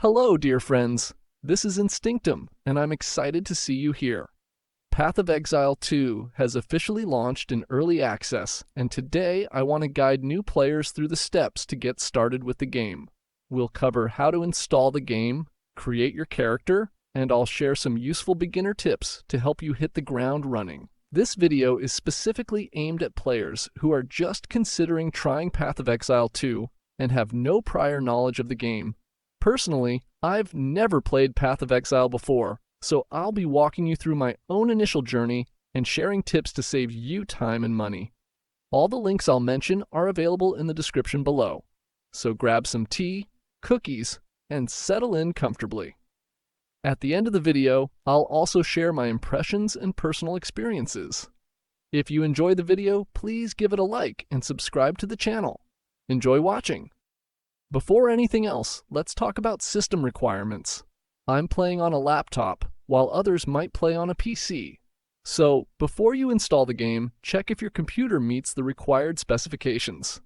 Hello, dear friends. This is Instinctum, and I'm excited to see you here. Path of Exile 2 has officially launched in early access, and today I want to guide new players through the steps to get started with the game. We'll cover how to install the game, create your character, and I'll share some useful beginner tips to help you hit the ground running. This video is specifically aimed at players who are just considering trying Path of Exile 2 and have no prior knowledge of the game. Personally, I've never played Path of Exile before, so I'll be walking you through my own initial journey and sharing tips to save you time and money. All the links I'll mention are available in the description below, so grab some tea, cookies, and settle in comfortably. At the end of the video, I'll also share my impressions and personal experiences. If you enjoyed the video, please give it a like and subscribe to the channel. Enjoy watching! Before anything else, let's talk about system requirements. I'm playing on a laptop, while others might play on a PC. So, before you install the game, check if your computer meets the required specifications.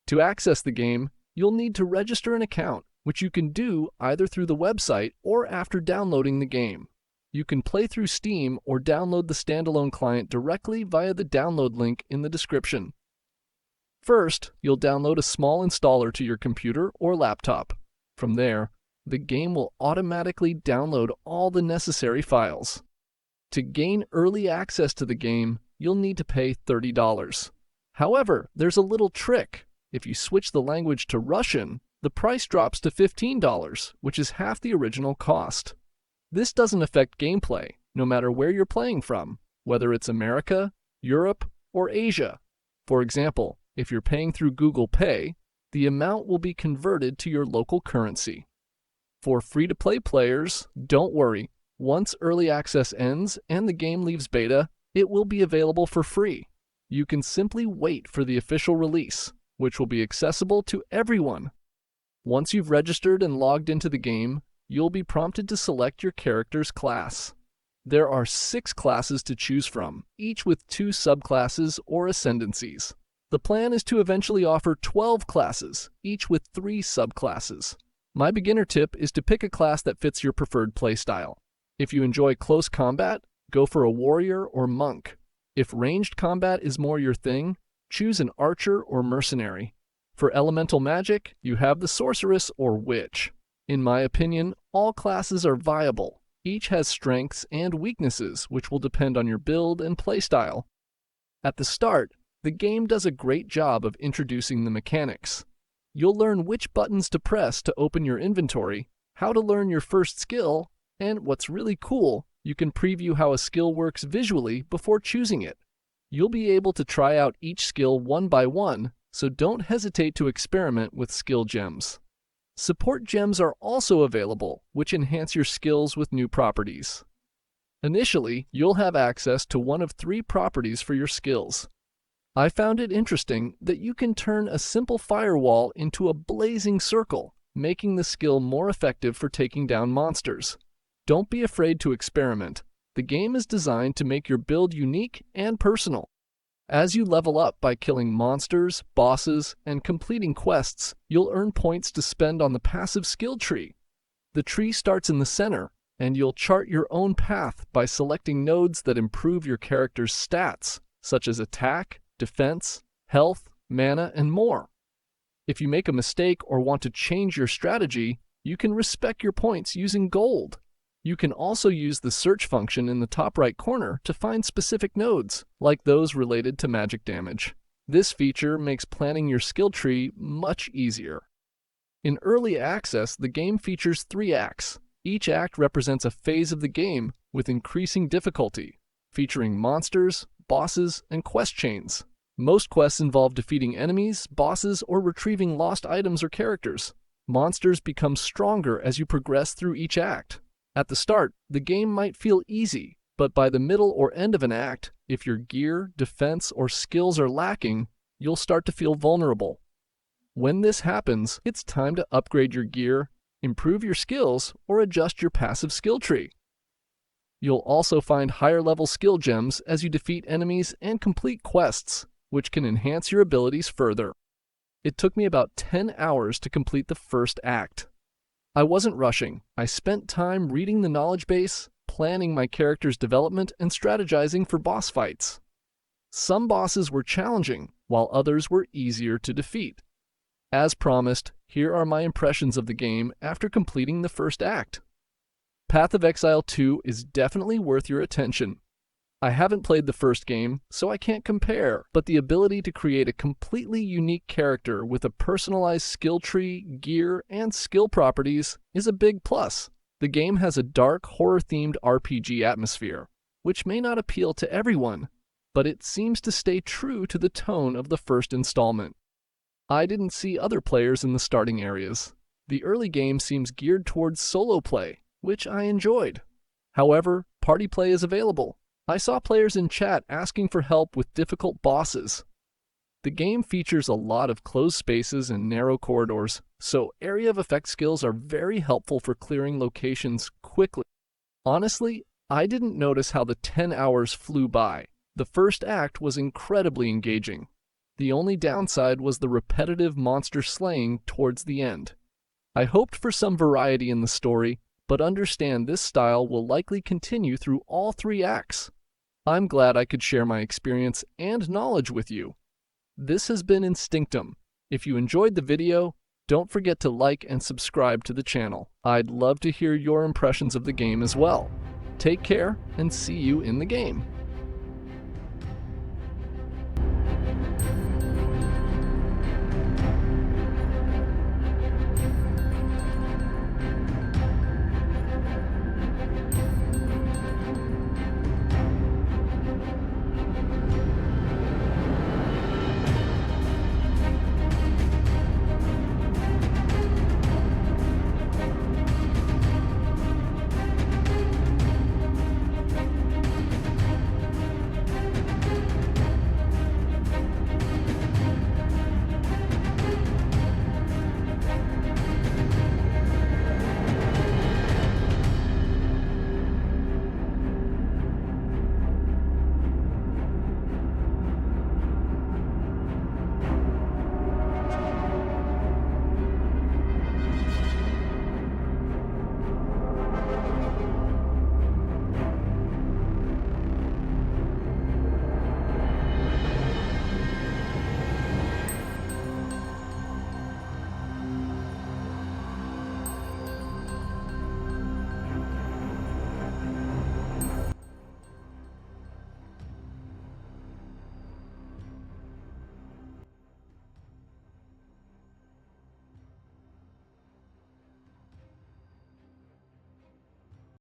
To access the game, you'll need to register an account, which you can do either through the website or after downloading the game. You can play through Steam or download the standalone client directly via the download link in the description. First, you'll download a small installer to your computer or laptop. From there, the game will automatically download all the necessary files. To gain early access to the game, you'll need to pay $30. However, there's a little trick. If you switch the language to Russian, the price drops to $15, which is half the original cost. This doesn't affect gameplay, no matter where you're playing from, whether it's America, Europe, or Asia. For example, if you're paying through Google Pay, the amount will be converted to your local currency. For free-to-play players, don't worry. Once early access ends and the game leaves beta, it will be available for free. You can simply wait for the official release, which will be accessible to everyone. Once you've registered and logged into the game, you'll be prompted to select your character's class. There are 6 classes to choose from, each with 2 subclasses or ascendancies. The plan is to eventually offer 12 classes, each with 3 subclasses. My beginner tip is to pick a class that fits your preferred playstyle. If you enjoy close combat, go for a warrior or monk. If ranged combat is more your thing, choose an archer or mercenary. For elemental magic, you have the sorceress or witch. In my opinion, all classes are viable. Each has strengths and weaknesses, which will depend on your build and playstyle. At the start, the game does a great job of introducing the mechanics. You'll learn which buttons to press to open your inventory, how to learn your first skill, and what's really cool, you can preview how a skill works visually before choosing it. You'll be able to try out each skill one by one, so don't hesitate to experiment with skill gems. Support gems are also available, which enhance your skills with new properties. Initially, you'll have access to one of 3 properties for your skills. I found it interesting that you can turn a simple firewall into a blazing circle, making the skill more effective for taking down monsters. Don't be afraid to experiment. The game is designed to make your build unique and personal. As you level up by killing monsters, bosses, and completing quests, you'll earn points to spend on the passive skill tree. The tree starts in the center, and you'll chart your own path by selecting nodes that improve your character's stats, such as attack, defense, health, mana, and more. If you make a mistake or want to change your strategy, you can respec your points using gold. You can also use the search function in the top right corner to find specific nodes, like those related to magic damage. This feature makes planning your skill tree much easier. In early access, the game features 3 acts. Each act represents a phase of the game with increasing difficulty, featuring monsters, bosses, and quest chains. Most quests involve defeating enemies, bosses, or retrieving lost items or characters. Monsters become stronger as you progress through each act. At the start, the game might feel easy, but by the middle or end of an act, if your gear, defense, or skills are lacking, you'll start to feel vulnerable. When this happens, it's time to upgrade your gear, improve your skills, or adjust your passive skill tree. You'll also find higher-level skill gems as you defeat enemies and complete quests, which can enhance your abilities further. It took me about 10 hours to complete the first act. I wasn't rushing. I spent time reading the knowledge base, planning my character's development, and strategizing for boss fights. Some bosses were challenging, while others were easier to defeat. As promised, here are my impressions of the game after completing the first act. Path of Exile 2 is definitely worth your attention. I haven't played the first game, so I can't compare, but the ability to create a completely unique character with a personalized skill tree, gear, and skill properties is a big plus. The game has a dark, horror-themed RPG atmosphere, which may not appeal to everyone, but it seems to stay true to the tone of the first installment. I didn't see other players in the starting areas. The early game seems geared towards solo play, which I enjoyed. However, party play is available. I saw players in chat asking for help with difficult bosses. The game features a lot of closed spaces and narrow corridors, so area of effect skills are very helpful for clearing locations quickly. Honestly, I didn't notice how the 10 hours flew by. The first act was incredibly engaging. The only downside was the repetitive monster slaying towards the end. I hoped for some variety in the story, but understand this style will likely continue through all 3 acts. I'm glad I could share my experience and knowledge with you. This has been Instinctum. If you enjoyed the video, don't forget to like and subscribe to the channel. I'd love to hear your impressions of the game as well. Take care and see you in the game.